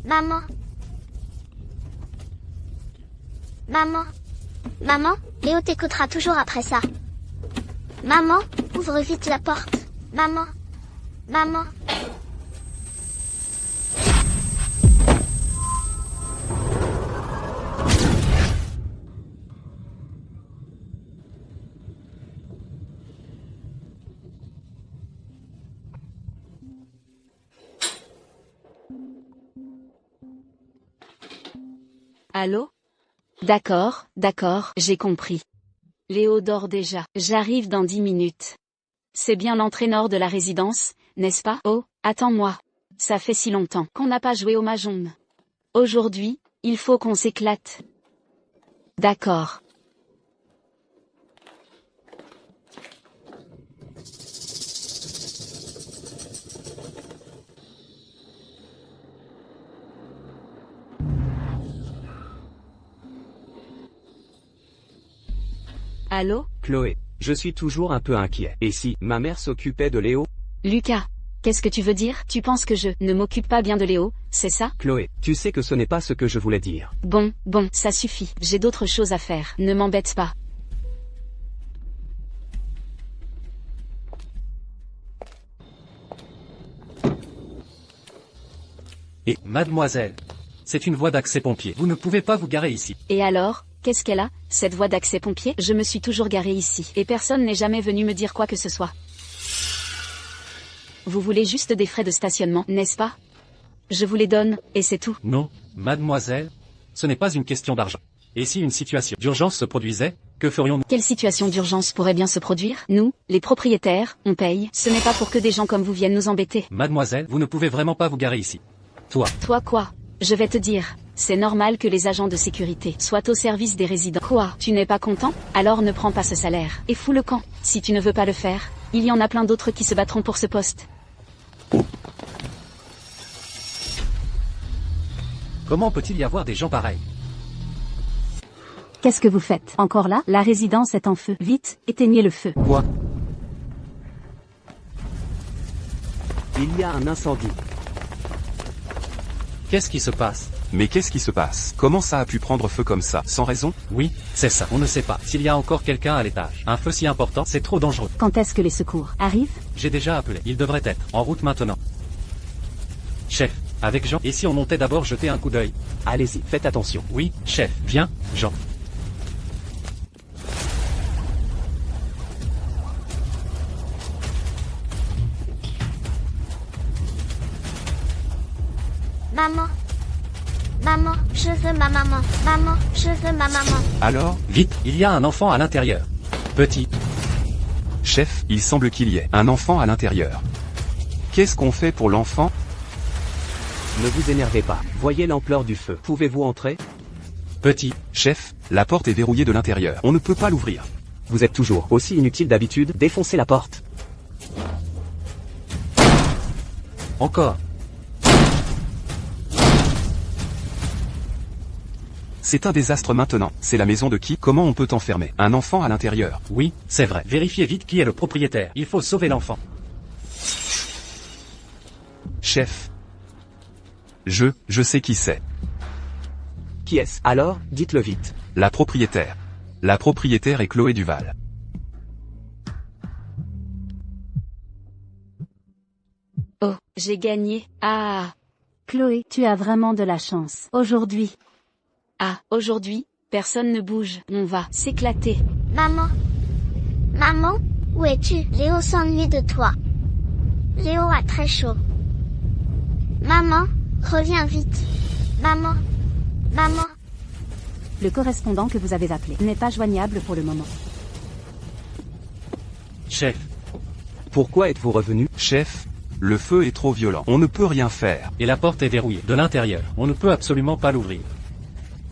Maman. Maman. Maman, Léo t'écoutera toujours après ça. Maman, ouvre vite la porte. Maman. Maman. Allô? D'accord, j'ai compris. Léo dort déjà. J'arrive dans 10 minutes. C'est bien l'entraîneur de la résidence, n'est-ce pas? Oh, attends-moi. Ça fait si longtemps qu'on n'a pas joué au Mahjong. Aujourd'hui, il faut qu'on s'éclate. D'accord. Allô? Chloé, je suis toujours un peu inquiet. Et si ma mère s'occupait de Léo? Lucas, qu'est-ce que tu veux dire? Tu penses que je ne m'occupe pas bien de Léo, c'est ça? Chloé, tu sais que ce n'est pas ce que je voulais dire. Bon, ça suffit. J'ai d'autres choses à faire. Ne m'embête pas. Et, mademoiselle, c'est une voie d'accès pompier. Vous ne pouvez pas vous garer ici. Et alors, qu'est-ce qu'elle a, cette voie d'accès pompier? Je me suis toujours garée ici, et personne n'est jamais venu me dire quoi que ce soit. Vous voulez juste des frais de stationnement, n'est-ce pas? Je vous les donne, et c'est tout. Non, mademoiselle, ce n'est pas une question d'argent. Et si une situation d'urgence se produisait, que ferions-nous? Quelle situation d'urgence pourrait bien se produire? Nous, les propriétaires, on paye. Ce n'est pas pour que des gens comme vous viennent nous embêter. Mademoiselle, vous ne pouvez vraiment pas vous garer ici. Toi quoi? Je vais te dire. C'est normal que les agents de sécurité soient au service des résidents. Quoi? Tu n'es pas content? Alors ne prends pas ce salaire, et fous le camp. Si tu ne veux pas le faire, il y en a plein d'autres qui se battront pour ce poste. Comment peut-il y avoir des gens pareils? Qu'est-ce que vous faites? Encore là? La résidence est en feu. Vite, éteignez le feu. Quoi? Il y a un incendie. Qu'est-ce qui se passe? Mais qu'est-ce qui se passe? Comment ça a pu prendre feu comme ça, sans raison? Oui, c'est ça. On ne sait pas. S'il y a encore quelqu'un à l'étage. Un feu si important, c'est trop dangereux. Quand est-ce que les secours arrivent? J'ai déjà appelé. Il devrait être en route maintenant. Chef, avec Jean, et si on montait d'abord jeter un coup d'œil? Allez-y, faites attention. Oui, chef. Viens, Jean. Maman. Maman, je veux ma maman. Maman, je veux ma maman. Alors? Vite, il y a un enfant à l'intérieur. Petit. Chef, il semble qu'il y ait un enfant à l'intérieur. Qu'est-ce qu'on fait pour l'enfant? Ne vous énervez pas. Voyez l'ampleur du feu. Pouvez-vous entrer? Petit. Chef, la porte est verrouillée de l'intérieur. On ne peut pas l'ouvrir. Vous êtes toujours aussi inutile d'habitude. Défoncez la porte. Encore. C'est un désastre maintenant. C'est la maison de qui? Comment on peut enfermer un enfant à l'intérieur? Oui, c'est vrai. Vérifiez vite qui est le propriétaire. Il faut sauver l'enfant. Chef. Je sais qui c'est. Qui est-ce? Alors, dites-le vite. La propriétaire. La propriétaire est Chloé Duval. Oh, j'ai gagné. Ah. Chloé, tu as vraiment de la chance. Aujourd'hui. Ah, aujourd'hui, personne ne bouge. On va s'éclater. Maman. Maman, où es-tu? Léo s'ennuie de toi. Léo a très chaud. Maman, reviens vite. Maman. Maman. Le correspondant que vous avez appelé n'est pas joignable pour le moment. Chef. Pourquoi êtes-vous revenu? Chef, le feu est trop violent. On ne peut rien faire. Et la porte est verrouillée de l'intérieur. On ne peut absolument pas l'ouvrir.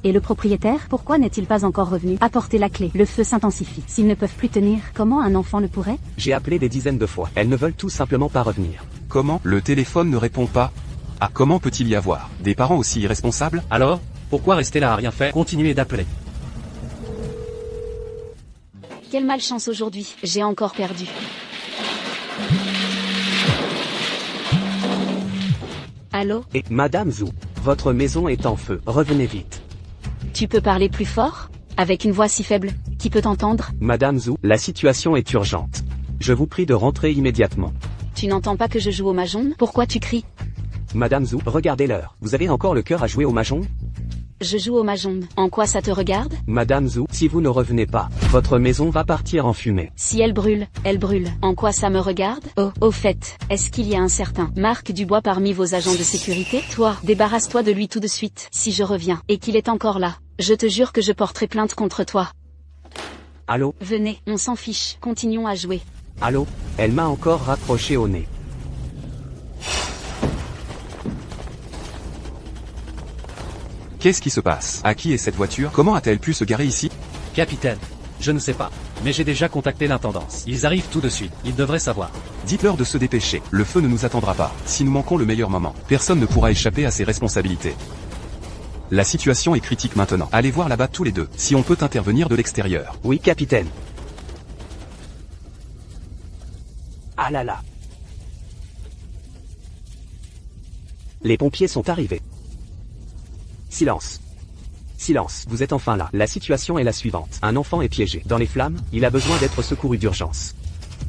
Et le propriétaire, pourquoi n'est-il pas encore revenu? Apportez la clé. Le feu s'intensifie. S'ils ne peuvent plus tenir, comment un enfant le pourrait? J'ai appelé des dizaines de fois. Elles ne veulent tout simplement pas revenir. Comment? Le téléphone ne répond pas. Ah, comment peut-il y avoir des parents aussi irresponsables? Alors, pourquoi rester là à rien faire? Continuez d'appeler. Quelle malchance aujourd'hui. J'ai encore perdu. Allô? Et Madame Zhou, Votre maison est en feu. Revenez vite. Tu peux parler plus fort? Avec une voix si faible, qui peut t'entendre? Madame Zhu, la situation est urgente. Je vous prie de rentrer immédiatement. Tu n'entends pas que je joue au mahjong? Pourquoi tu cries? Madame Zhu, regardez l'heure. Vous avez encore le cœur à jouer au mahjong? Je joue au mahjong. En quoi ça te regarde? Madame Zhu, si vous ne revenez pas, votre maison va partir en fumée. Si elle brûle, elle brûle. En quoi ça me regarde? Oh, au fait, est-ce qu'il y a un certain Marc Dubois parmi vos agents de sécurité? Toi, débarrasse-toi de lui tout de suite. Si je reviens, et qu'il est encore là, je te jure que je porterai plainte contre toi. Allô? Venez, on s'en fiche, continuons à jouer. Allô? Elle m'a encore rapproché au nez. Qu'est-ce qui se passe? À qui est cette voiture? Comment a-t-elle pu se garer ici? Capitaine, je ne sais pas. Mais j'ai déjà contacté l'intendance. Ils arrivent tout de suite. Ils devraient savoir. Dites-leur de se dépêcher. Le feu ne nous attendra pas. Si nous manquons le meilleur moment, personne ne pourra échapper à ses responsabilités. La situation est critique maintenant. Allez voir là-bas tous les deux, si on peut intervenir de l'extérieur. Oui, capitaine. Ah là là. Les pompiers sont arrivés. Silence. Silence, vous êtes enfin là. La situation est la suivante. Un enfant est piégé dans les flammes, il a besoin d'être secouru d'urgence.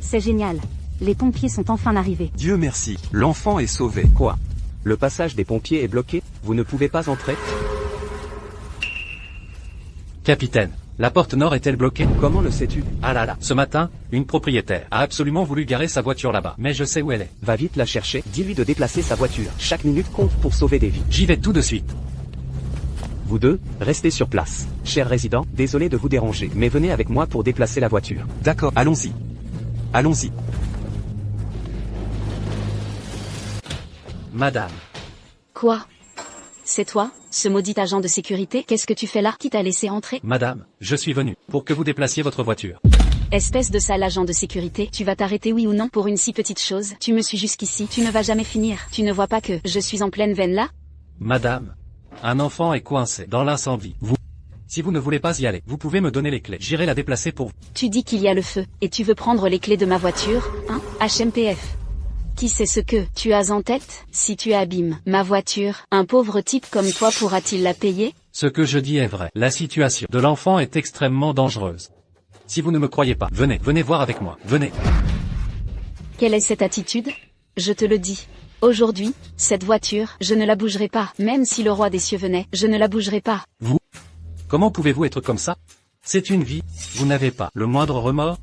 C'est génial. Les pompiers sont enfin arrivés. Dieu merci, l'enfant est sauvé. Quoi? Le passage des pompiers est bloqué? Vous ne pouvez pas entrer? Capitaine, la porte nord est-elle bloquée? Comment le sais-tu? Ah là là. Ce matin, une propriétaire a absolument voulu garer sa voiture là-bas. Mais je sais où elle est. Va vite la chercher, dis-lui de déplacer sa voiture. Chaque minute compte pour sauver des vies. J'y vais tout de suite. Vous deux, restez sur place. Cher résident, désolé de vous déranger, mais venez avec moi pour déplacer la voiture. D'accord, allons-y. Allons-y. Madame. Quoi? C'est toi, ce maudit agent de sécurité? Qu'est-ce que tu fais là? Qui t'a laissé entrer? Madame, je suis venu pour que vous déplaciez votre voiture. Espèce de sale agent de sécurité, tu vas t'arrêter oui ou non pour une si petite chose? Tu me suis jusqu'ici, tu ne vas jamais finir. Tu ne vois pas que je suis en pleine veine là? Madame, un enfant est coincé dans l'incendie. Si vous ne voulez pas y aller, vous pouvez me donner les clés. J'irai la déplacer pour vous. Tu dis qu'il y a le feu, et tu veux prendre les clés de ma voiture, hein? HMPF. Qui sait ce que tu as en tête? Si tu abîmes ma voiture, un pauvre type comme toi pourra-t-il la payer? Ce que je dis est vrai. La situation de l'enfant est extrêmement dangereuse. Si vous ne me croyez pas, venez voir avec moi. Venez. Quelle est cette attitude? Je te le dis. Aujourd'hui, cette voiture, je ne la bougerai pas. Même si le roi des cieux venait, je ne la bougerai pas. Vous? Comment pouvez-vous être comme ça? C'est une vie. Vous n'avez pas le moindre remords?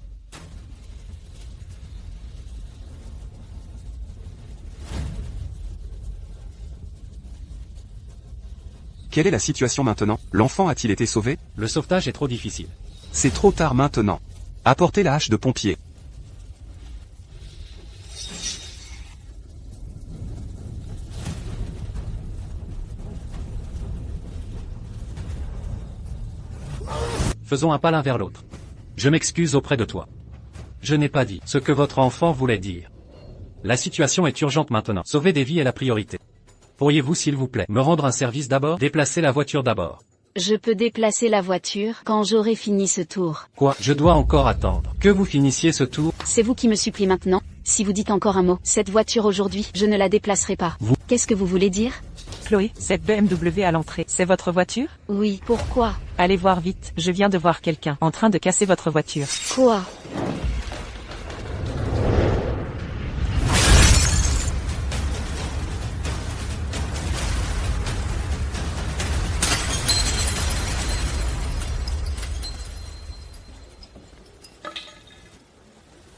Quelle est la situation maintenant? L'enfant a-t-il été sauvé? Le sauvetage est trop difficile. C'est trop tard maintenant. Apportez la hache de pompier. Faisons un pas l'un vers l'autre. Je m'excuse auprès de toi. Je n'ai pas dit ce que votre enfant voulait dire. La situation est urgente maintenant. Sauver des vies est la priorité. Pourriez-vous s'il vous plaît me rendre un service d'abord? Déplacer la voiture d'abord. Je peux déplacer la voiture quand j'aurai fini ce tour. Quoi? Je dois encore attendre que vous finissiez ce tour? C'est vous qui me suppliez maintenant. Si vous dites encore un mot, cette voiture aujourd'hui, je ne la déplacerai pas. Vous? Qu'est-ce que vous voulez dire? Chloé, cette BMW à l'entrée, c'est votre voiture? Oui, pourquoi? Allez voir vite, je viens de voir quelqu'un en train de casser votre voiture. Quoi?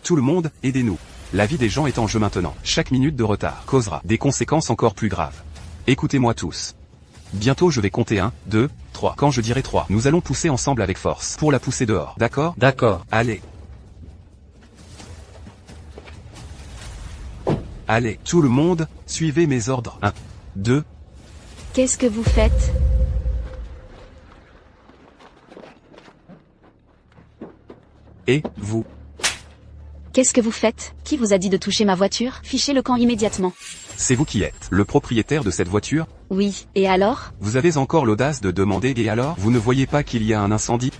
Tout le monde, aidez-nous. La vie des gens est en jeu maintenant. Chaque minute de retard causera des conséquences encore plus graves. Écoutez-moi tous. Bientôt je vais compter 1, 2, 3. Quand je dirai 3, nous allons pousser ensemble avec force pour la pousser dehors. D'accord? D'accord. Allez. Allez, tout le monde, suivez mes ordres. 1, 2. Qu'est-ce que vous faites? Et, vous. Qu'est-ce que vous faites? Qui vous a dit de toucher ma voiture? Fichez le camp immédiatement. C'est vous qui êtes le propriétaire de cette voiture? Oui, et alors? Vous avez encore l'audace de demander et alors? Vous ne voyez pas qu'il y a un incendie?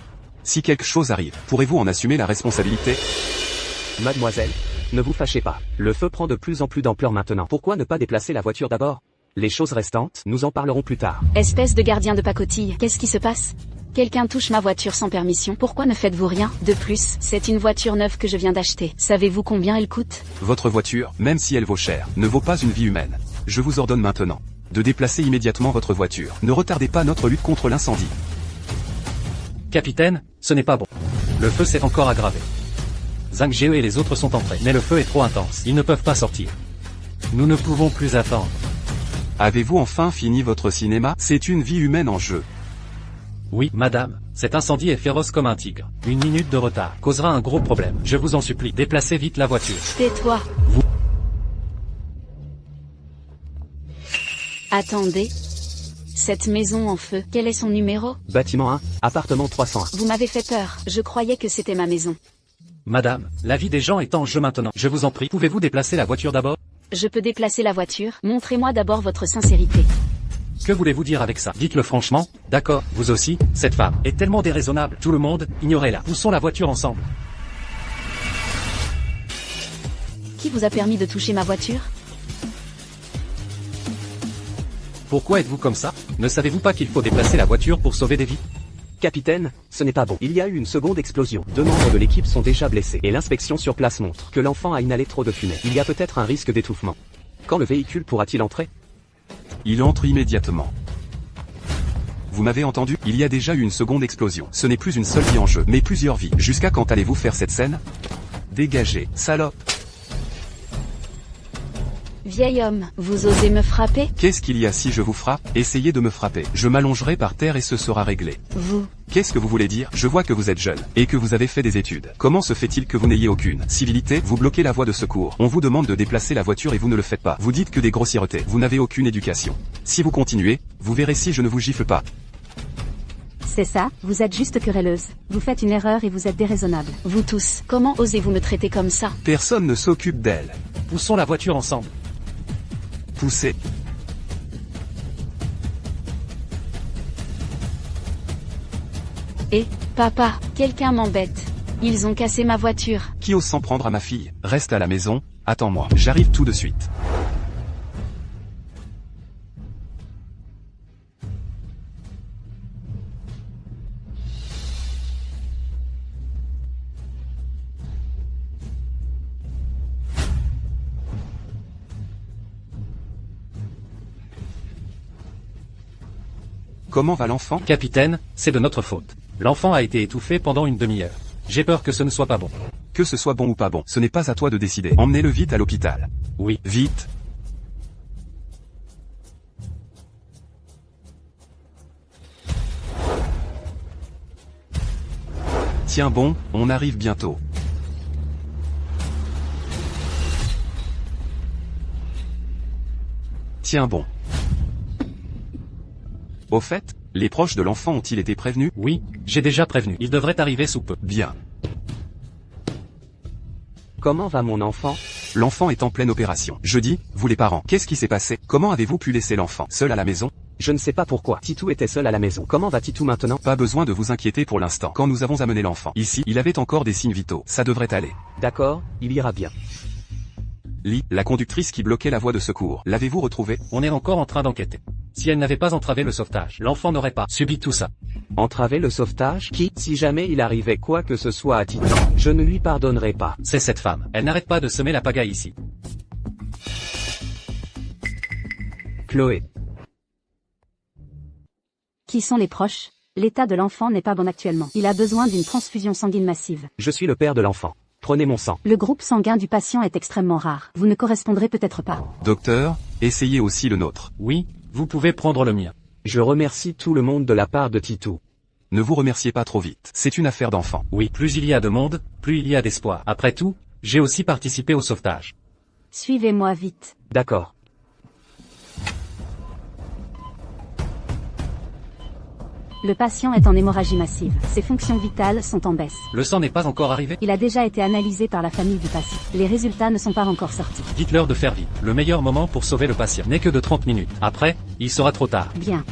Si quelque chose arrive, pourrez-vous en assumer la responsabilité? Mademoiselle, ne vous fâchez pas. Le feu prend de plus en plus d'ampleur maintenant. Pourquoi ne pas déplacer la voiture d'abord? Les choses restantes, nous en parlerons plus tard. Espèce de gardien de pacotille, qu'est-ce qui se passe? Quelqu'un touche ma voiture sans permission, pourquoi ne faites-vous rien? De plus, c'est une voiture neuve que je viens d'acheter. Savez-vous combien elle coûte? Votre voiture, même si elle vaut cher, ne vaut pas une vie humaine. Je vous ordonne maintenant de déplacer immédiatement votre voiture. Ne retardez pas notre lutte contre l'incendie. Capitaine, ce n'est pas bon. Le feu s'est encore aggravé. Zhang Jie et les autres sont entrés, mais le feu est trop intense. Ils ne peuvent pas sortir. Nous ne pouvons plus attendre. Avez-vous enfin fini votre cinéma? C'est une vie humaine en jeu. Oui, madame, cet incendie est féroce comme un tigre. Une minute de retard causera un gros problème. Je vous en supplie, déplacez vite la voiture. Tais-toi. Vous- Attendez. Cette maison en feu, quel est son numéro? Bâtiment 1, appartement 301. Vous m'avez fait peur, je croyais que c'était ma maison. Madame, la vie des gens est en jeu maintenant. Je vous en prie, pouvez-vous déplacer la voiture d'abord? Je peux déplacer la voiture, montrez-moi d'abord votre sincérité. Que voulez-vous dire avec ça? Dites-le franchement. D'accord, vous aussi, cette femme est tellement déraisonnable. Tout le monde, ignorez-la. Poussons la voiture ensemble. Qui vous a permis de toucher ma voiture? Pourquoi êtes-vous comme ça? Ne savez-vous pas qu'il faut déplacer la voiture pour sauver des vies? Capitaine, ce n'est pas bon. Il y a eu une seconde explosion. 2 membres de l'équipe sont déjà blessés. Et l'inspection sur place montre que l'enfant a inhalé trop de fumée. Il y a peut-être un risque d'étouffement. Quand le véhicule pourra-t-il entrer? Il entre immédiatement. Vous m'avez entendu? Il y a déjà eu une seconde explosion. Ce n'est plus une seule vie en jeu, mais plusieurs vies. Jusqu'à quand allez-vous faire cette scène? Dégagez, salope. Vieil homme, vous osez me frapper? Qu'est-ce qu'il y a si je vous frappe? Essayez de me frapper. Je m'allongerai par terre et ce sera réglé. Vous. Qu'est-ce que vous voulez dire? Je vois que vous êtes jeune, et que vous avez fait des études. Comment se fait-il que vous n'ayez aucune civilité? Vous bloquez la voie de secours. On vous demande de déplacer la voiture et vous ne le faites pas. Vous dites que des grossièretés. Vous n'avez aucune éducation. Si vous continuez, vous verrez si je ne vous gifle pas. C'est ça, vous êtes juste querelleuse. Vous faites une erreur et vous êtes déraisonnable. Vous tous, comment osez-vous me traiter comme ça? Personne ne s'occupe d'elle. Poussons la voiture ensemble. Poussez. Et, papa, quelqu'un m'embête. Ils ont cassé ma voiture. Qui ose s'en prendre à ma fille? Reste à la maison, attends-moi. J'arrive tout de suite. Comment va l'enfant? Capitaine, c'est de notre faute. L'enfant a été étouffé pendant une demi-heure. J'ai peur que ce ne soit pas bon. Que ce soit bon ou pas bon, ce n'est pas à toi de décider. Emmenez-le vite à l'hôpital. Oui. Vite. Tiens bon, on arrive bientôt. Tiens bon. Au fait, les proches de l'enfant ont-ils été prévenus? Oui, j'ai déjà prévenu. Il devrait arriver sous peu. Bien. Comment va mon enfant? L'enfant est en pleine opération. Je dis, vous les parents, qu'est-ce qui s'est passé? Comment avez-vous pu laisser l'enfant seul à la maison? Je ne sais pas pourquoi. Titou était seul à la maison. Comment va Titou maintenant? Pas besoin de vous inquiéter pour l'instant. Quand nous avons amené l'enfant ici, il avait encore des signes vitaux. Ça devrait aller. D'accord, il ira bien. Lee, la conductrice qui bloquait la voie de secours, l'avez-vous retrouvée? On est encore en train d'enquêter. Si elle n'avait pas entravé le sauvetage, l'enfant n'aurait pas subi tout ça. Entraver le sauvetage? Qui? Si jamais il arrivait quoi que ce soit à Titou, je ne lui pardonnerai pas. C'est cette femme. Elle n'arrête pas de semer la pagaille ici. Chloé. Qui sont les proches? L'état de l'enfant n'est pas bon actuellement. Il a besoin d'une transfusion sanguine massive. Je suis le père de l'enfant. Prenez mon sang. Le groupe sanguin du patient est extrêmement rare. Vous ne correspondrez peut-être pas. Docteur, essayez aussi le nôtre. Oui, vous pouvez prendre le mien. Je remercie tout le monde de la part de Titou. Ne vous remerciez pas trop vite. C'est une affaire d'enfant. Oui, plus il y a de monde, plus il y a d'espoir. Après tout, j'ai aussi participé au sauvetage. Suivez-moi vite. D'accord. Le patient est en hémorragie massive. Ses fonctions vitales sont en baisse. Le sang n'est pas encore arrivé? Il a déjà été analysé par la famille du patient. Les résultats ne sont pas encore sortis. Dites-leur de faire vite. Le meilleur moment pour sauver le patient n'est que de 30 minutes. Après, il sera trop tard. Bien.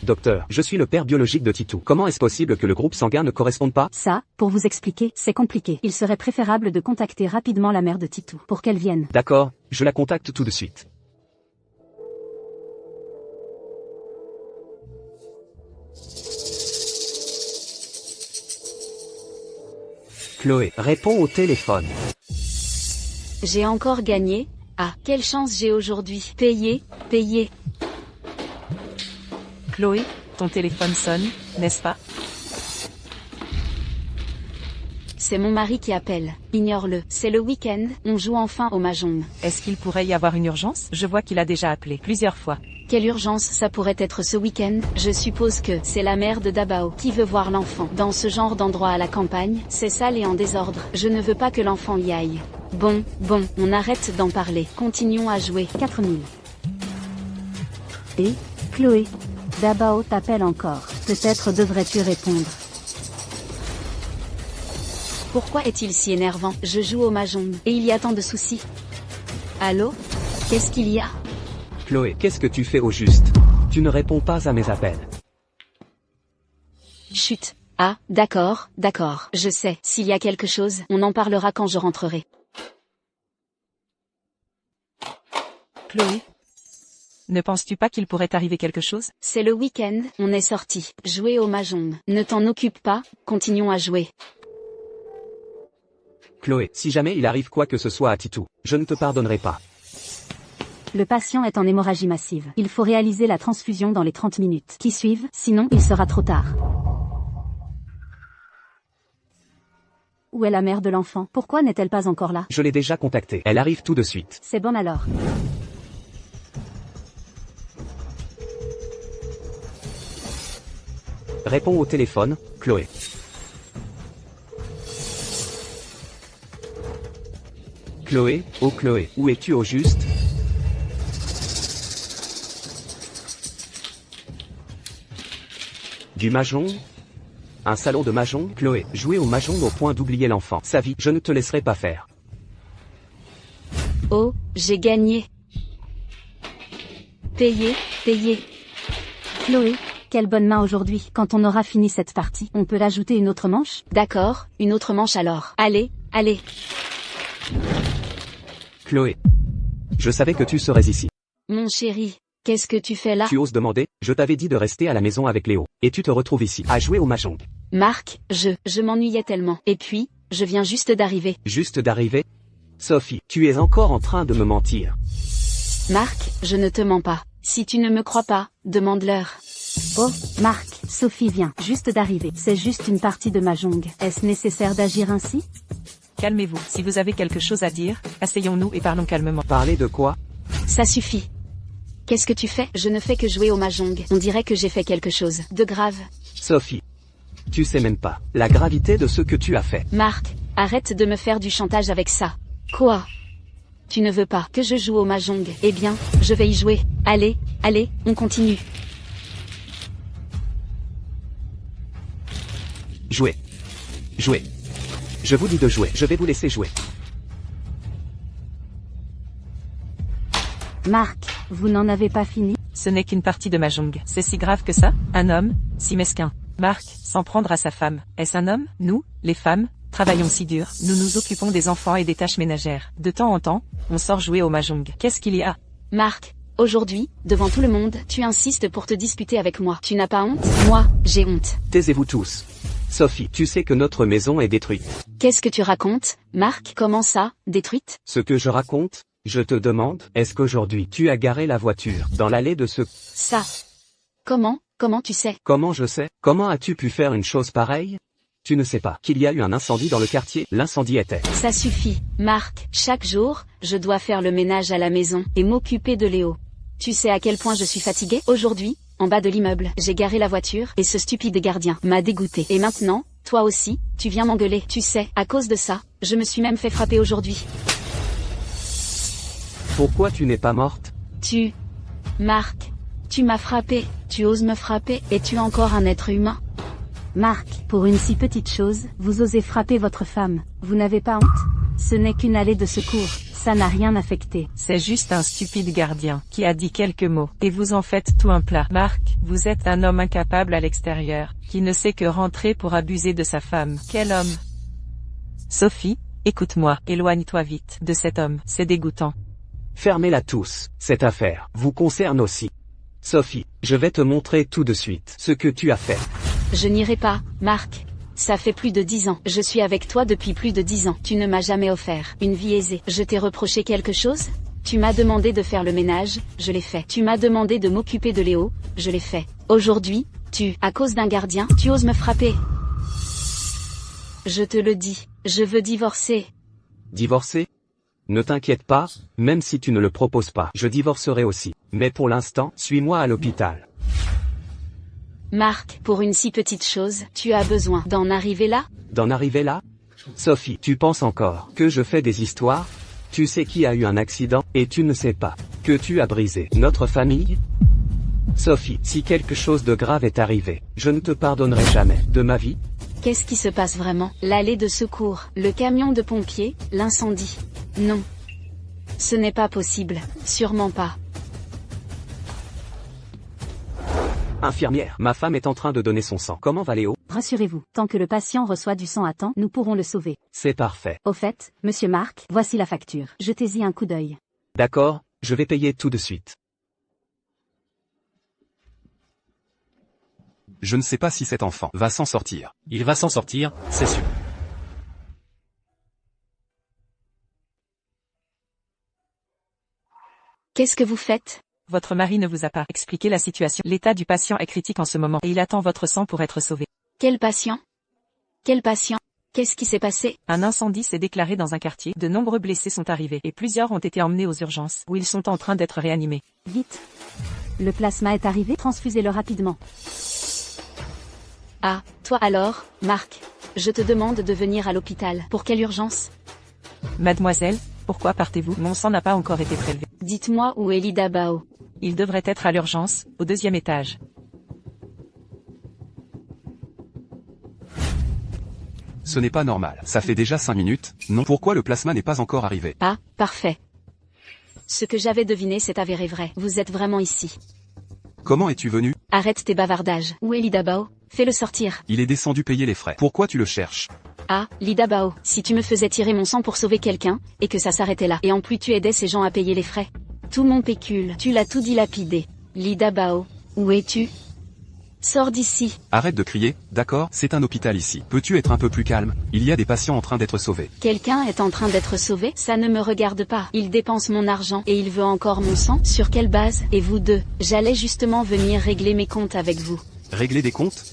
Docteur, je suis le père biologique de Titou. Comment est-ce possible que le groupe sanguin ne corresponde pas? Ça, pour vous expliquer, c'est compliqué. Il serait préférable de contacter rapidement la mère de Titou pour qu'elle vienne. D'accord, je la contacte tout de suite. Chloé, réponds au téléphone. J'ai encore gagné. Ah, quelle chance j'ai aujourd'hui. Payé, payé. Chloé, ton téléphone sonne, n'est-ce pas? C'est mon mari qui appelle. Ignore-le. C'est le week-end, on joue enfin au mahjong. Est-ce qu'il pourrait y avoir une urgence? Je vois qu'il a déjà appelé plusieurs fois. Quelle urgence ça pourrait être ce week-end? Je suppose que c'est la mère de Dabao qui veut voir l'enfant. Dans ce genre d'endroit à la campagne, c'est sale et en désordre. Je ne veux pas que l'enfant y aille. Bon, on arrête d'en parler. Continuons à jouer. 4000. Et, Chloé, Dabao t'appelle encore. Peut-être devrais-tu répondre. Pourquoi est-il si énervant? Je joue au mahjong, et il y a tant de soucis. Allô? Qu'est-ce qu'il y a? Chloé, qu'est-ce que tu fais au juste? Tu ne réponds pas à mes appels. Chut. Ah, d'accord. Je sais, s'il y a quelque chose, on en parlera quand je rentrerai. Chloé, ne penses-tu pas qu'il pourrait arriver quelque chose? C'est le week-end, on est sorti, jouer au mahjong. Ne t'en occupe pas, continuons à jouer. Chloé, si jamais il arrive quoi que ce soit à Titou, je ne te pardonnerai pas. Le patient est en hémorragie massive. Il faut réaliser la transfusion dans les 30 minutes qui suivent, sinon il sera trop tard. Où est la mère de l'enfant? Pourquoi n'est-elle pas encore là? Je l'ai déjà contactée. Elle arrive tout de suite. C'est bon alors. Réponds au téléphone, Chloé. Chloé, oh Chloé, où es-tu au juste? Du mahjong? Un salon de mahjong? Chloé, jouer au mahjong au point d'oublier l'enfant. Sa vie, je ne te laisserai pas faire. Oh, j'ai gagné. Payé. Chloé, quelle bonne main aujourd'hui. Quand on aura fini cette partie, on peut l'ajouter une autre manche? D'accord, une autre manche alors. Allez. Chloé. Je savais que tu serais ici. Mon chéri, qu'est-ce que tu fais là? Tu oses demander? Je t'avais dit de rester à la maison avec Léo. Et tu te retrouves ici, à jouer au mahjong. Marc, je m'ennuyais tellement. Et puis, je viens juste d'arriver. Juste d'arriver? Sophie, tu es encore en train de me mentir. Marc, je ne te mens pas. Si tu ne me crois pas, demande-leur. Oh, Marc, Sophie vient juste d'arriver. C'est juste une partie de mahjong. Est-ce nécessaire d'agir ainsi? Calmez-vous. Si vous avez quelque chose à dire, asseyons-nous et parlons calmement. Parler de quoi? Ça suffit. Qu'est-ce que tu fais? Je ne fais que jouer au mahjong. On dirait que j'ai fait quelque chose de grave. Sophie. Tu sais même pas la gravité de ce que tu as fait. Marc, arrête de me faire du chantage avec ça. Quoi? Tu ne veux pas que je joue au mahjong? Eh bien, je vais y jouer. Allez, on continue. Jouer. Je vous dis de jouer, je vais vous laisser jouer. Marc, vous n'en avez pas fini? Ce n'est qu'une partie de mahjong. C'est si grave que ça? Un homme, si mesquin. Marc, s'en prendre à sa femme. Est-ce un homme? Nous, les femmes, travaillons si dur. Nous nous occupons des enfants et des tâches ménagères. De temps en temps, on sort jouer au mahjong. Qu'est-ce qu'il y a? Marc, aujourd'hui, devant tout le monde, tu insistes pour te disputer avec moi. Tu n'as pas honte? Moi, j'ai honte. Taisez-vous tous. Sophie, tu sais que notre maison est détruite. Qu'est-ce que tu racontes, Marc? Comment ça, détruite? Ce que je raconte? Je te demande, est-ce qu'aujourd'hui tu as garé la voiture dans l'allée de ce... Ça. Comment tu sais? Comment je sais? Comment as-tu pu faire une chose pareille? Tu ne sais pas qu'il y a eu un incendie dans le quartier. L'incendie était... Ça suffit, Marc. Chaque jour, je dois faire le ménage à la maison et m'occuper de Léo. Tu sais à quel point je suis fatiguée? Aujourd'hui, en bas de l'immeuble, j'ai garé la voiture et ce stupide gardien m'a dégoûté. Et maintenant, toi aussi, tu viens m'engueuler. Tu sais, à cause de ça, je me suis même fait frapper aujourd'hui. Pourquoi tu n'es pas morte? Marc, tu m'as frappé. Tu oses me frapper et tu es encore un être humain. Marc, pour une si petite chose, vous osez frapper votre femme. Vous n'avez pas honte? Ce n'est qu'une allée de secours. Ça n'a rien affecté. C'est juste un stupide gardien qui a dit quelques mots. Et vous en faites tout un plat. Marc, vous êtes un homme incapable à l'extérieur, qui ne sait que rentrer pour abuser de sa femme. Quel homme? Sophie, écoute-moi. Éloigne-toi vite de cet homme. C'est dégoûtant. Fermez-la tous. Cette affaire vous concerne aussi. Sophie, je vais te montrer tout de suite ce que tu as fait. Je n'irai pas, Marc. Ça fait plus de 10 ans. Je suis avec toi depuis plus de 10 ans. Tu ne m'as jamais offert une vie aisée. Je t'ai reproché quelque chose? Tu m'as demandé de faire le ménage, je l'ai fait. Tu m'as demandé de m'occuper de Léo, je l'ai fait. Aujourd'hui, à cause d'un gardien, tu oses me frapper. Je te le dis, je veux divorcer. Divorcer? Ne t'inquiète pas, même si tu ne le proposes pas, je divorcerai aussi. Mais pour l'instant, suis-moi à l'hôpital. Marc, pour une si petite chose, tu as besoin d'en arriver là? D'en arriver là? Sophie, tu penses encore que je fais des histoires? Tu sais qui a eu un accident, et tu ne sais pas que tu as brisé notre famille? Sophie, si quelque chose de grave est arrivé, je ne te pardonnerai jamais de ma vie. Qu'est-ce qui se passe vraiment? L'allée de secours, le camion de pompiers, l'incendie. Non. Ce n'est pas possible, sûrement pas. Infirmière, ma femme est en train de donner son sang. Comment va Léo? Rassurez-vous, tant que le patient reçoit du sang à temps, nous pourrons le sauver. C'est parfait. Au fait, monsieur Marc, voici la facture. Jetez-y un coup d'œil. D'accord, je vais payer tout de suite. Je ne sais pas si cet enfant va s'en sortir. Il va s'en sortir, c'est sûr. Qu'est-ce que vous faites? Votre mari ne vous a pas expliqué la situation. L'état du patient est critique en ce moment et il attend votre sang pour être sauvé. Quel patient? Quel patient? Qu'est-ce qui s'est passé? Un incendie s'est déclaré dans un quartier, de nombreux blessés sont arrivés et plusieurs ont été emmenés aux urgences, où ils sont en train d'être réanimés. Vite. Le plasma est arrivé, transfusez-le rapidement. Ah, toi alors, Marc. Je te demande de venir à l'hôpital. Pour quelle urgence? Mademoiselle, pourquoi partez-vous? Mon sang n'a pas encore été prélevé. Dites-moi où est Lida Bao. Il devrait être à l'urgence, au 2e étage. Ce n'est pas normal. Ça fait déjà 5 minutes, non? Pourquoi le plasma n'est pas encore arrivé? Ah, parfait. Ce que j'avais deviné s'est avéré vrai. Vous êtes vraiment ici. Comment es-tu venu? Arrête tes bavardages. Où est Lida Bao? Fais-le sortir. Il est descendu payer les frais. Pourquoi tu le cherches? Ah, Lida Bao, si tu me faisais tirer mon sang pour sauver quelqu'un, et que ça s'arrêtait là, et en plus tu aidais ces gens à payer les frais. Tout mon pécule, tu l'as tout dilapidé. Lida Bao, où es-tu? Sors d'ici. Arrête de crier, d'accord? C'est un hôpital ici. Peux-tu être un peu plus calme? Il y a des patients en train d'être sauvés. Quelqu'un est en train d'être sauvé? Ça ne me regarde pas. Il dépense mon argent, et il veut encore mon sang? Sur quelle base? Et vous deux? J'allais justement venir régler mes comptes avec vous. Régler des comptes?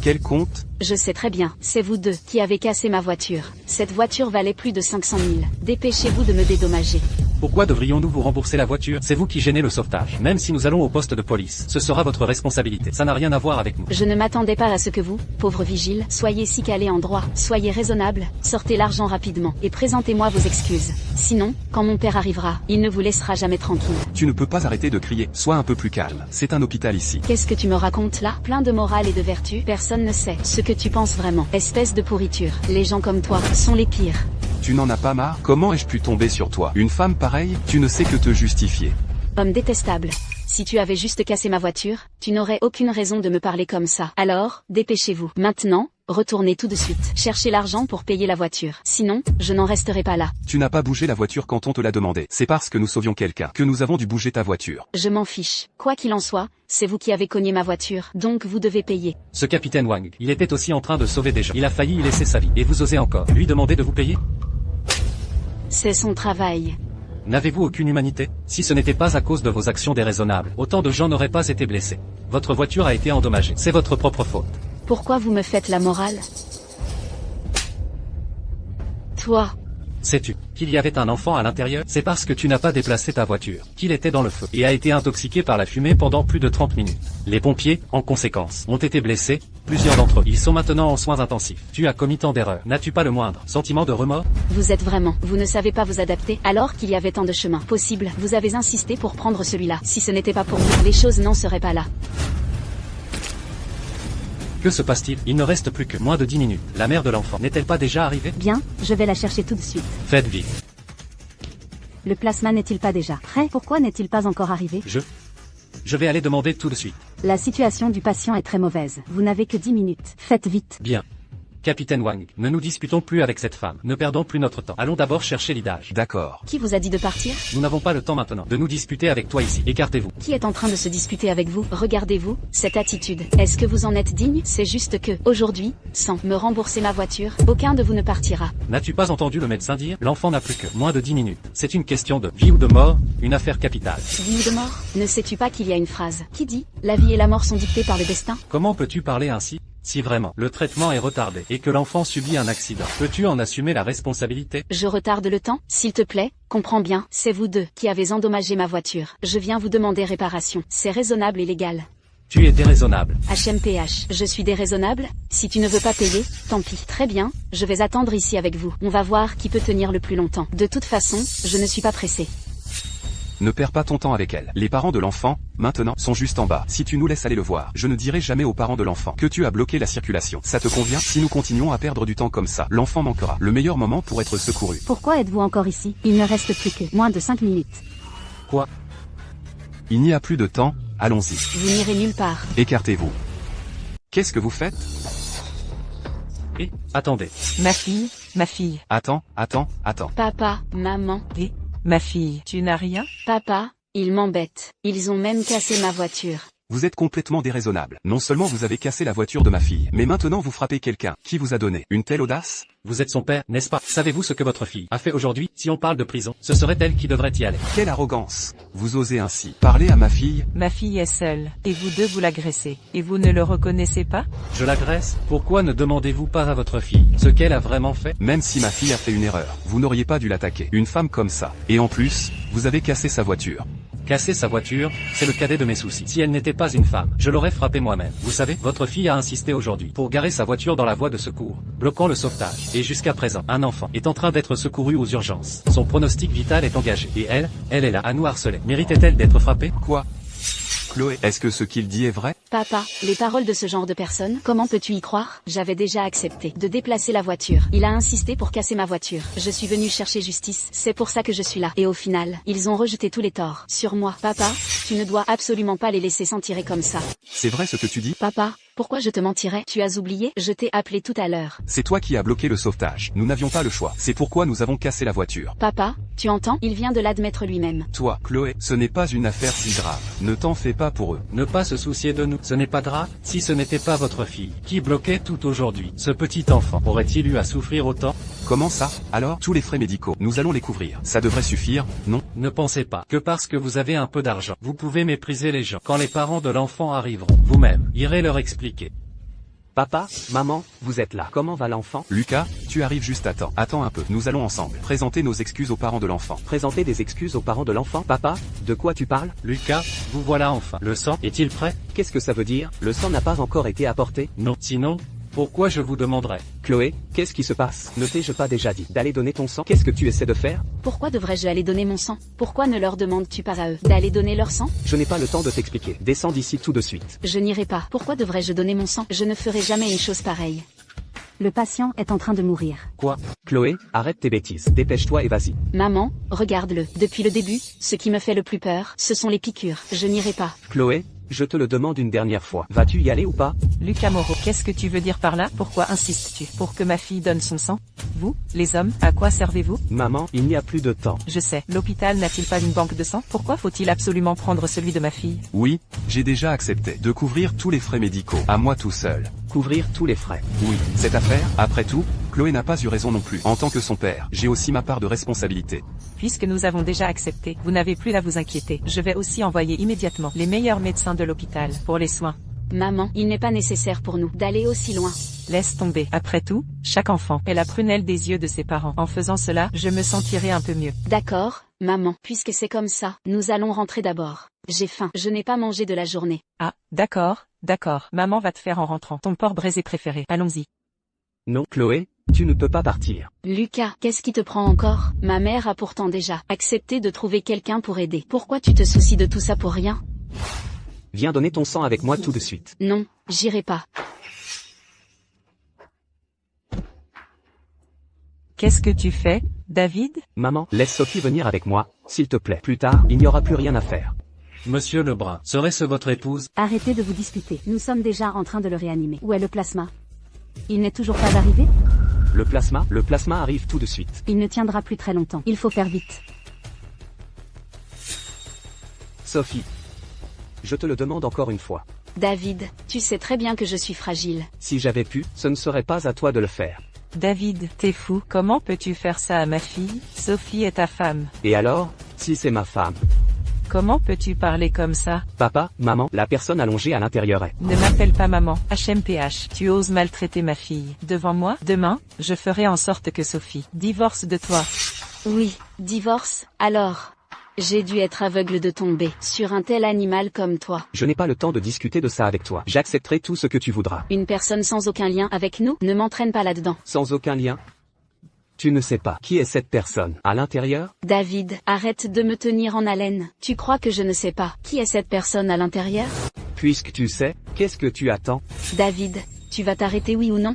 Quel compte? Je sais très bien, c'est vous deux qui avez cassé ma voiture. Cette voiture valait plus de 500 000. Dépêchez-vous de me dédommager. Pourquoi devrions-nous vous rembourser la voiture? C'est vous qui gênez le sauvetage. Même si nous allons au poste de police, ce sera votre responsabilité. Ça n'a rien à voir avec nous. Je ne m'attendais pas à ce que vous, pauvre vigile, soyez si calé en droit. Soyez raisonnable, sortez l'argent rapidement, et présentez-moi vos excuses. Sinon, quand mon père arrivera, il ne vous laissera jamais tranquille. Tu ne peux pas arrêter de crier. Sois un peu plus calme. C'est un hôpital ici. Qu'est-ce que tu me racontes là? Plein de morale et de vertu. Personne ne sait ce que tu penses vraiment. Espèce de pourriture. Les gens comme toi sont les pires. Tu n'en as pas marre? Comment ai-je pu tomber sur toi? Une femme pareille? Tu ne sais que te justifier. Homme détestable. Si tu avais juste cassé ma voiture, tu n'aurais aucune raison de me parler comme ça. Alors, dépêchez-vous. Maintenant, retournez tout de suite. Cherchez l'argent pour payer la voiture. Sinon, je n'en resterai pas là. Tu n'as pas bougé la voiture quand on te l'a demandé. C'est parce que nous sauvions quelqu'un que nous avons dû bouger ta voiture. Je m'en fiche. Quoi qu'il en soit, c'est vous qui avez cogné ma voiture, donc vous devez payer. Ce capitaine Wang, il était aussi en train de sauver des gens. Il a failli y laisser sa vie. Et vous osez encore lui demander de vous payer? C'est son travail. N'avez-vous aucune humanité? Si ce n'était pas à cause de vos actions déraisonnables, autant de gens n'auraient pas été blessés. Votre voiture a été endommagée. C'est votre propre faute. Pourquoi vous me faites la morale? Toi. Sais-tu qu'il y avait un enfant à l'intérieur? C'est parce que tu n'as pas déplacé ta voiture qu'il était dans le feu et a été intoxiqué par la fumée pendant plus de 30 minutes. Les pompiers, en conséquence, ont été blessés, plusieurs d'entre eux. Ils sont maintenant en soins intensifs. Tu as commis tant d'erreurs. N'as-tu pas le moindre sentiment de remords? Vous êtes vraiment, vous ne savez pas vous adapter, alors qu'il y avait tant de chemins possibles. Vous avez insisté pour prendre celui-là. Si ce n'était pas pour vous, les choses n'en seraient pas là. Que se passe-t-il? Il ne reste plus que moins de 10 minutes. La mère de l'enfant n'est-elle pas déjà arrivée? Bien, je vais la chercher tout de suite. Faites vite. Le plasma n'est-il pas déjà prêt? Pourquoi n'est-il pas encore arrivé? Je vais aller demander tout de suite. La situation du patient est très mauvaise. Vous n'avez que 10 minutes. Faites vite. Bien. Capitaine Wang, ne nous disputons plus avec cette femme. Ne perdons plus notre temps. Allons d'abord chercher l'idage. D'accord. Qui vous a dit de partir? Nous n'avons pas le temps maintenant de nous disputer avec toi ici. Écartez-vous. Qui est en train de se disputer avec vous? Regardez-vous, cette attitude. Est-ce que vous en êtes digne? C'est juste que, aujourd'hui, sans me rembourser ma voiture, aucun de vous ne partira. N'as-tu pas entendu le médecin dire? L'enfant n'a plus que moins de 10 minutes. C'est une question de vie ou de mort, une affaire capitale. Vie ou de mort? Ne sais-tu pas qu'il y a une phrase qui dit « La vie et la mort sont dictées par le destin » ? Comment peux-tu parler ainsi? Si vraiment, le traitement est retardé et que l'enfant subit un accident, peux-tu en assumer la responsabilité? Je retarde le temps, s'il te plaît, comprends bien, c'est vous deux qui avez endommagé ma voiture. Je viens vous demander réparation. C'est raisonnable et légal. Tu es déraisonnable. HMPH, je suis déraisonnable? Si tu ne veux pas payer, tant pis. Très bien, je vais attendre ici avec vous. On va voir qui peut tenir le plus longtemps. De toute façon, je ne suis pas pressé. Ne perds pas ton temps avec elle. Les parents de l'enfant, maintenant, sont juste en bas. Si tu nous laisses aller le voir, je ne dirai jamais aux parents de l'enfant que tu as bloqué la circulation. Ça te convient? Si nous continuons à perdre du temps comme ça, l'enfant manquera le meilleur moment pour être secouru. Pourquoi êtes-vous encore ici? Il ne reste plus que moins de 5 minutes. Quoi? Il n'y a plus de temps, allons-y. Vous n'irez nulle part. Écartez-vous. Qu'est-ce que vous faites? Et, attendez. Ma fille, Attends. Papa, maman, ma fille, tu n'as rien? papa, ils m'embêtent. Ils ont même cassé ma voiture. Vous êtes complètement déraisonnable. Non seulement vous avez cassé la voiture de ma fille, mais maintenant vous frappez quelqu'un. Qui vous a donné une telle audace? Vous êtes son père, n'est-ce pas? Savez-vous ce que votre fille a fait aujourd'hui? Si on parle de prison, ce serait elle qui devrait y aller. Quelle arrogance! Vous osez ainsi parler à ma fille? Ma fille est seule, et vous deux vous l'agressez. Et vous ne le reconnaissez pas? Je l'agresse? Pourquoi ne demandez-vous pas à votre fille ce qu'elle a vraiment fait? Même si ma fille a fait une erreur, vous n'auriez pas dû l'attaquer. Une femme comme ça. Et en plus, vous avez cassé sa voiture. Casser sa voiture, c'est le cadet de mes soucis. Si elle n'était pas une femme, je l'aurais frappée moi-même. Vous savez, votre fille a insisté aujourd'hui pour garer sa voiture dans la voie de secours, bloquant le sauvetage. Et jusqu'à présent, un enfant est en train d'être secouru aux urgences. Son pronostic vital est engagé. Et elle est là à nous harceler. Méritait-elle d'être frappée? Quoi? Chloé, est-ce que ce qu'il dit est vrai? Papa, les paroles de ce genre de personne, comment peux-tu y croire? J'avais déjà accepté de déplacer la voiture. Il a insisté pour casser ma voiture. Je suis venue chercher justice. C'est pour ça que je suis là. Et au final, ils ont rejeté tous les torts sur moi. Papa, tu ne dois absolument pas les laisser s'en tirer comme ça. C'est vrai ce que tu dis? Papa, pourquoi je te mentirais? Tu as oublié? Je t'ai appelé tout à l'heure. C'est toi qui as bloqué le sauvetage. Nous n'avions pas le choix. C'est pourquoi nous avons cassé la voiture. Papa, tu entends? Il vient de l'admettre lui-même. Toi, Chloé, ce n'est pas une affaire si grave. Ne t'en fais pas pour eux. Ne pas se soucier de nous, ce n'est pas grave. Si ce n'était pas votre fille, qui bloquait tout aujourd'hui, ce petit enfant aurait-il eu à souffrir autant? Comment ça? Alors, tous les frais médicaux, nous allons les couvrir. Ça devrait suffire, non? Ne pensez pas que parce que vous avez un peu d'argent, vous pouvez mépriser les gens. Quand les parents de l'enfant arriveront, vous-même, irez leur expliquer. Papa, maman, vous êtes là. Comment va l'enfant? Lucas, tu arrives juste à temps. Attends un peu, nous allons ensemble présenter nos excuses aux parents de l'enfant. Présenter des excuses aux parents de l'enfant? Papa, de quoi tu parles? Lucas, vous voilà enfin. Le sang est-il prêt? Qu'est-ce que ça veut dire? Le sang n'a pas encore été apporté? Non. Sinon, pourquoi je vous demanderais? Chloé, qu'est-ce qui se passe? Ne t'ai-je pas déjà dit d'aller donner ton sang? Qu'est-ce que tu essaies de faire? Pourquoi devrais-je aller donner mon sang? Pourquoi ne leur demandes-tu pas à eux d'aller donner leur sang? Je n'ai pas le temps de t'expliquer. Descends d'ici tout de suite. Je n'irai pas. Pourquoi devrais-je donner mon sang? Je ne ferai jamais une chose pareille. Le patient est en train de mourir. Quoi? Chloé, arrête tes bêtises. Dépêche-toi et vas-y. Maman, regarde-le. Depuis le début, ce qui me fait le plus peur, ce sont les piqûres. Je n'irai pas. Chloé, je te le demande une dernière fois. Vas-tu y aller ou pas? Lucas Moreau, qu'est-ce que tu veux dire par là? Pourquoi insistes-tu? Pour que ma fille donne son sang? Vous, les hommes, à quoi servez-vous? Maman, il n'y a plus de temps. Je sais, l'hôpital n'a-t-il pas une banque de sang? Pourquoi faut-il absolument prendre celui de ma fille? Oui, j'ai déjà accepté de couvrir tous les frais médicaux, à moi tout seul. Couvrir tous les frais. Oui, cette affaire, après tout, Chloé n'a pas eu raison non plus. En tant que son père, j'ai aussi ma part de responsabilité. Puisque nous avons déjà accepté, vous n'avez plus à vous inquiéter. Je vais aussi envoyer immédiatement les meilleurs médecins de l'hôpital pour les soins. Maman, il n'est pas nécessaire pour nous d'aller aussi loin. Laisse tomber. Après tout, chaque enfant est la prunelle des yeux de ses parents. En faisant cela, je me sentirai un peu mieux. D'accord, maman, puisque c'est comme ça, nous allons rentrer d'abord. J'ai faim, je n'ai pas mangé de la journée. Ah, d'accord. Maman va te faire en rentrant ton porc braisé préféré. Allons-y. Non, Chloé, tu ne peux pas partir. Lucas, qu'est-ce qui te prend encore? Ma mère a pourtant déjà accepté de trouver quelqu'un pour aider. Pourquoi tu te soucies de tout ça pour rien? Viens donner ton sang avec moi tout de suite. Non, j'irai pas. Qu'est-ce que tu fais, David? Maman, laisse Sophie venir avec moi, s'il te plaît. Plus tard, il n'y aura plus rien à faire. Monsieur Lebrun, serait-ce votre épouse? Arrêtez de vous disputer. Nous sommes déjà en train de le réanimer. Où est le plasma? Il n'est toujours pas arrivé? Le plasma arrive tout de suite. Il ne tiendra plus très longtemps. Il faut faire vite. Sophie. Je te le demande encore une fois. David, tu sais très bien que je suis fragile. Si j'avais pu, ce ne serait pas à toi de le faire. David, t'es fou. Comment peux-tu faire ça à ma fille? Sophie est ta femme. Et alors, si c'est ma femme? Comment peux-tu parler comme ça? Papa, maman, la personne allongée à l'intérieur est. Ne m'appelle pas maman. HMPH. Tu oses maltraiter ma fille. Devant moi? Demain, je ferai en sorte que Sophie divorce de toi. Oui, divorce, alors. J'ai dû être aveugle de tomber sur un tel animal comme toi. Je n'ai pas le temps de discuter de ça avec toi. J'accepterai tout ce que tu voudras. Une personne sans aucun lien avec nous, ne m'entraîne pas là-dedans. Sans aucun lien? Tu ne sais pas qui est cette personne à l'intérieur? David, arrête de me tenir en haleine. Tu crois que je ne sais pas qui est cette personne à l'intérieur? Puisque tu sais, qu'est-ce que tu attends? David, tu vas t'arrêter oui ou non?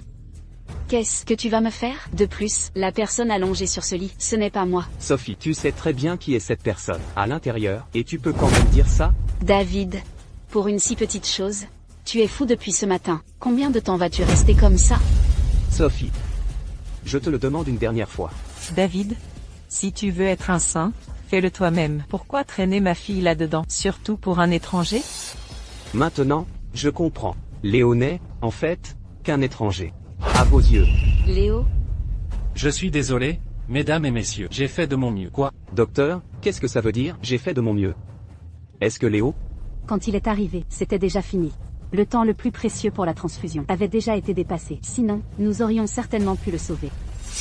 Qu'est-ce que tu vas me faire? De plus, la personne allongée sur ce lit, ce n'est pas moi. Sophie, tu sais très bien qui est cette personne à l'intérieur, et tu peux quand même dire ça? David, pour une si petite chose, tu es fou depuis ce matin. Combien de temps vas-tu rester comme ça? Sophie. Je te le demande une dernière fois. David, si tu veux être un saint, fais-le toi-même. Pourquoi traîner ma fille là-dedans? Surtout pour un étranger? Maintenant, je comprends. Léo n'est, en fait, qu'un étranger. À vos yeux. Léo? Je suis désolé, mesdames et messieurs, j'ai fait de mon mieux. Quoi? Docteur, qu'est-ce que ça veut dire? J'ai fait de mon mieux. Est-ce que Léo? Quand il est arrivé, c'était déjà fini. Le temps le plus précieux pour la transfusion avait déjà été dépassé. Sinon, nous aurions certainement pu le sauver.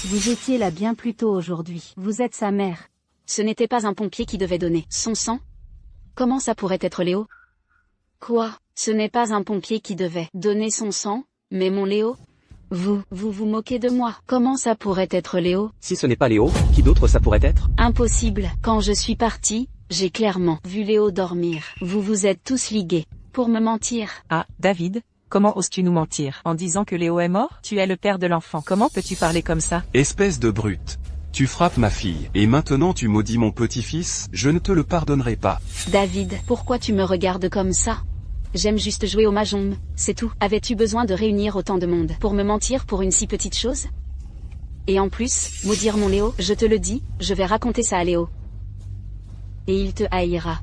Vous étiez là bien plus tôt aujourd'hui. Vous êtes sa mère. Ce n'était pas un pompier qui devait donner son sang? Comment ça pourrait être Léo? Quoi? Ce n'est pas un pompier qui devait donner son sang, mais mon Léo? Vous vous moquez de moi. Comment ça pourrait être Léo? Si ce n'est pas Léo, qui d'autre ça pourrait être? Impossible. Quand je suis partie, j'ai clairement vu Léo dormir. Vous vous êtes tous ligués pour me mentir. Ah, David, comment oses-tu nous mentir en disant que Léo est mort? Tu es le père de l'enfant. Comment peux-tu parler comme ça? Espèce de brute. Tu frappes ma fille, et maintenant tu maudis mon petit-fils, je ne te le pardonnerai pas. David, pourquoi tu me regardes comme ça? J'aime juste jouer au mahjong, c'est tout. Avais-tu besoin de réunir autant de monde pour me mentir pour une si petite chose? Et en plus, maudire mon Léo, je te le dis, je vais raconter ça à Léo. Et il te haïra.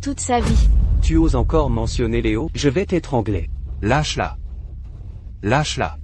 Toute sa vie. Tu oses encore mentionner Léo? Je vais t'étrangler. Lâche-la. Lâche-la.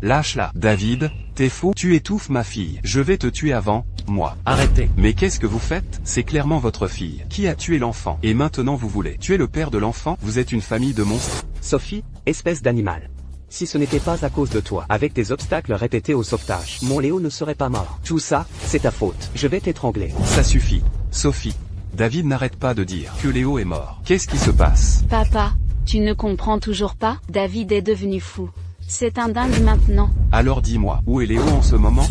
Lâche-la. David, t'es fou, tu étouffes ma fille. Je vais te tuer avant, moi. Arrêtez. Mais qu'est-ce que vous faites? C'est clairement votre fille qui a tué l'enfant. Et maintenant vous voulez tuer le père de l'enfant? Vous êtes une famille de monstres. Sophie, espèce d'animal. Si ce n'était pas à cause de toi, avec des obstacles répétés au sauvetage, mon Léo ne serait pas mort. Tout ça, c'est ta faute. Je vais t'étrangler. Ça suffit. Sophie. David n'arrête pas de dire que Léo est mort. Qu'est-ce qui se passe? Papa, tu ne comprends toujours pas? David est devenu fou. C'est un dingue maintenant. Alors dis-moi, où est Léo en ce moment?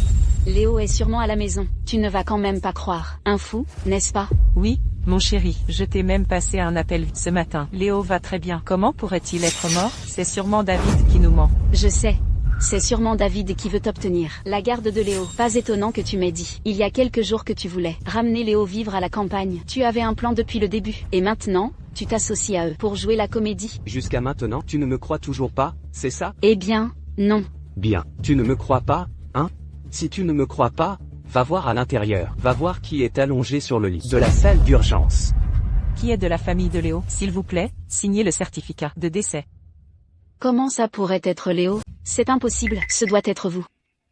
Léo est sûrement à la maison. Tu ne vas quand même pas croire. Un fou, n'est-ce pas? Oui, mon chéri, je t'ai même passé un appel ce matin. Léo va très bien. Comment pourrait-il être mort? C'est sûrement David qui nous ment. Je sais. C'est sûrement David qui veut t'obtenir la garde de Léo. Pas étonnant que tu m'aies dit, il y a quelques jours que tu voulais ramener Léo vivre à la campagne. Tu avais un plan depuis le début. Et maintenant, tu t'associes à eux pour jouer la comédie. Jusqu'à maintenant, tu ne me crois toujours pas, c'est ça? Eh bien, non. Bien. Tu ne me crois pas, hein? Si tu ne me crois pas, va voir à l'intérieur. Va voir qui est allongé sur le lit de la salle d'urgence. Qui est de la famille de Léo? S'il vous plaît, signez le certificat de décès. Comment ça pourrait être Léo? C'est impossible, ce doit être vous.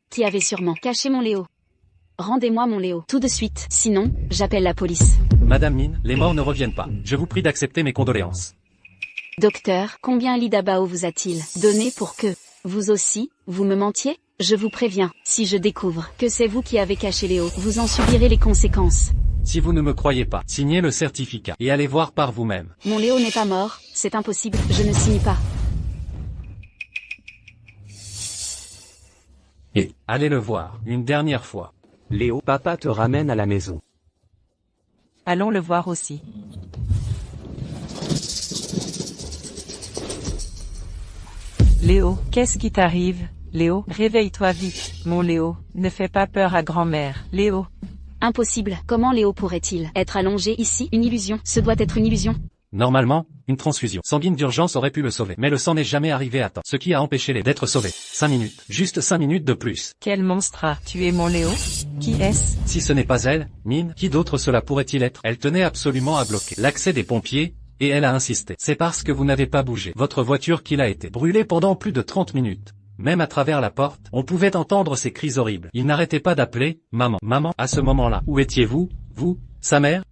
Qui avez sûrement caché mon Léo. Rendez-moi mon Léo, tout de suite, sinon, j'appelle la police. Madame Mine, les morts ne reviennent pas. Je vous prie d'accepter mes condoléances. Docteur, combien Lidabao vous a-t-il donné pour que, vous aussi, vous me mentiez? Je vous préviens, si je découvre que c'est vous qui avez caché Léo, vous en subirez les conséquences. Si vous ne me croyez pas, signez le certificat et allez voir par vous-même. Mon Léo n'est pas mort, c'est impossible, je ne signe pas. Et allez le voir, une dernière fois. Léo, papa te ramène à la maison. Allons le voir aussi. Léo, qu'est-ce qui t'arrive? Léo, réveille-toi vite. Mon Léo, ne fais pas peur à grand-mère. Léo. Impossible, comment Léo pourrait-il être allongé ici? Une illusion, ce doit être une illusion. Normalement, une transfusion sanguine d'urgence aurait pu le sauver, mais le sang n'est jamais arrivé à temps, ce qui a empêché les d'être sauvés. 5 minutes, juste 5 minutes de plus. Quel monstre a tué mon Léo? Qui est-ce? Si ce n'est pas elle, Mine, qui d'autre cela pourrait-il être? Elle tenait absolument à bloquer l'accès des pompiers, et elle a insisté. C'est parce que vous n'avez pas bougé votre voiture qu'il a été brûlé pendant plus de 30 minutes. Même à travers la porte, on pouvait entendre ses cris horribles. Il n'arrêtait pas d'appeler « Maman, maman » à ce moment-là. Où étiez-vous, vous, sa mère?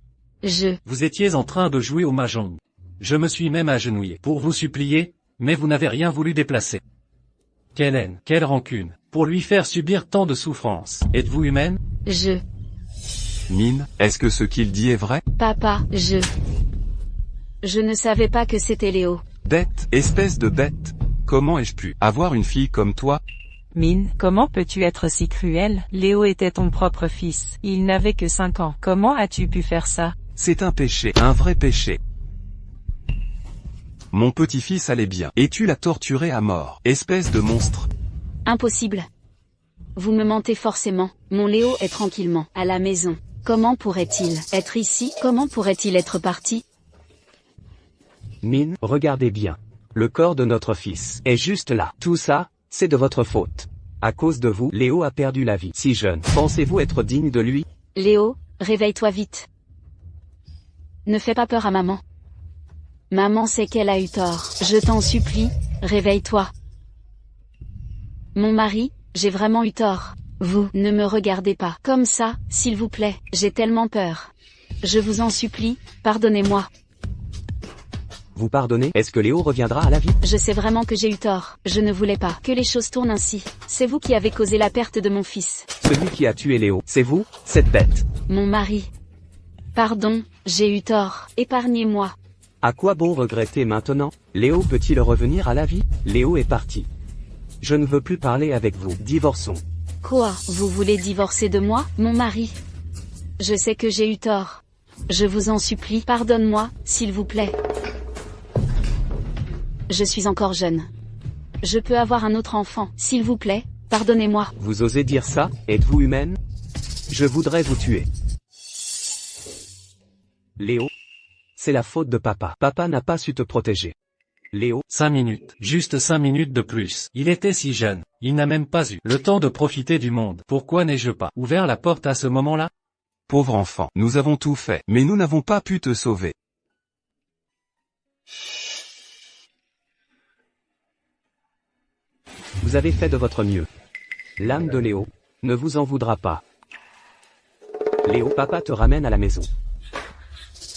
Vous étiez en train de jouer au mahjong. Je me suis même agenouillé pour vous supplier, mais vous n'avez rien voulu déplacer. Quelle haine, quelle rancune, pour lui faire subir tant de souffrances. Êtes-vous humaine? Mine, est-ce que ce qu'il dit est vrai? Papa, je ne savais pas que c'était Léo. Bête, espèce de bête. Comment ai-je pu avoir une fille comme toi? Mine, comment peux-tu être si cruel? Léo était ton propre fils. Il n'avait que 5 ans. Comment as-tu pu faire ça? C'est un péché, un vrai péché. Mon petit-fils allait bien, et tu l'as torturé à mort, espèce de monstre. Impossible. Vous me mentez forcément. Mon Léo est tranquillement à la maison. Comment pourrait-il être ici? Comment pourrait-il être parti? Mine, regardez bien. Le corps de notre fils est juste là. Tout ça, c'est de votre faute. À cause de vous, Léo a perdu la vie. Si jeune, pensez-vous être digne de lui? Léo, réveille-toi vite. Ne fais pas peur à maman. Maman sait qu'elle a eu tort. Je t'en supplie, réveille-toi. Mon mari, j'ai vraiment eu tort. Vous, ne me regardez pas comme ça, s'il vous plaît. J'ai tellement peur. Je vous en supplie, pardonnez-moi. Vous pardonnez? Est-ce que Léo reviendra à la vie? Je sais vraiment que j'ai eu tort. Je ne voulais pas que les choses tournent ainsi. C'est vous qui avez causé la perte de mon fils. Celui qui a tué Léo, c'est vous, cette bête. Mon mari. Pardon, j'ai eu tort. Épargnez-moi. À quoi bon regretter maintenant? Léo peut-il revenir à la vie? Léo est parti. Je ne veux plus parler avec vous. Divorçons. Quoi? Vous voulez divorcer de moi, mon mari? Je sais que j'ai eu tort. Je vous en supplie, pardonne-moi, s'il vous plaît. Je suis encore jeune. Je peux avoir un autre enfant, s'il vous plaît, pardonnez-moi. Vous osez dire ça? Êtes-vous humaine? Je voudrais vous tuer. Léo, c'est la faute de papa. Papa n'a pas su te protéger. Léo, 5 minutes, juste 5 minutes de plus. Il était si jeune, il n'a même pas eu le temps de profiter du monde. Pourquoi n'ai-je pas ouvert la porte à ce moment-là? Pauvre enfant, nous avons tout fait, mais nous n'avons pas pu te sauver. vous avez fait de votre mieux. L'âme de Léo ne vous en voudra pas. Léo, papa te ramène à la maison.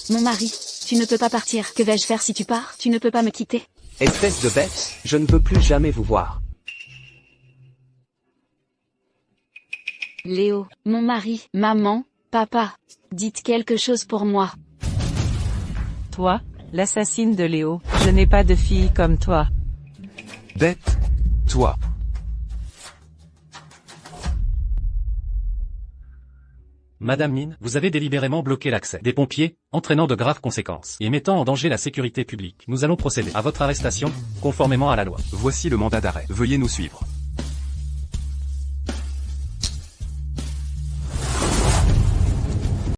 Mon mari, tu ne peux pas partir. Que vais-je faire si tu pars? Tu ne peux pas me quitter. Espèce de bête, je ne veux plus jamais vous voir. Léo, mon mari, maman, papa, dites quelque chose pour moi. Toi, l'assassine de Léo, je n'ai pas de fille comme toi. Bête, toi. Madame Mine, vous avez délibérément bloqué l'accès des pompiers, entraînant de graves conséquences, et mettant en danger la sécurité publique. Nous allons procéder à votre arrestation, conformément à la loi. Voici le mandat d'arrêt. Veuillez nous suivre.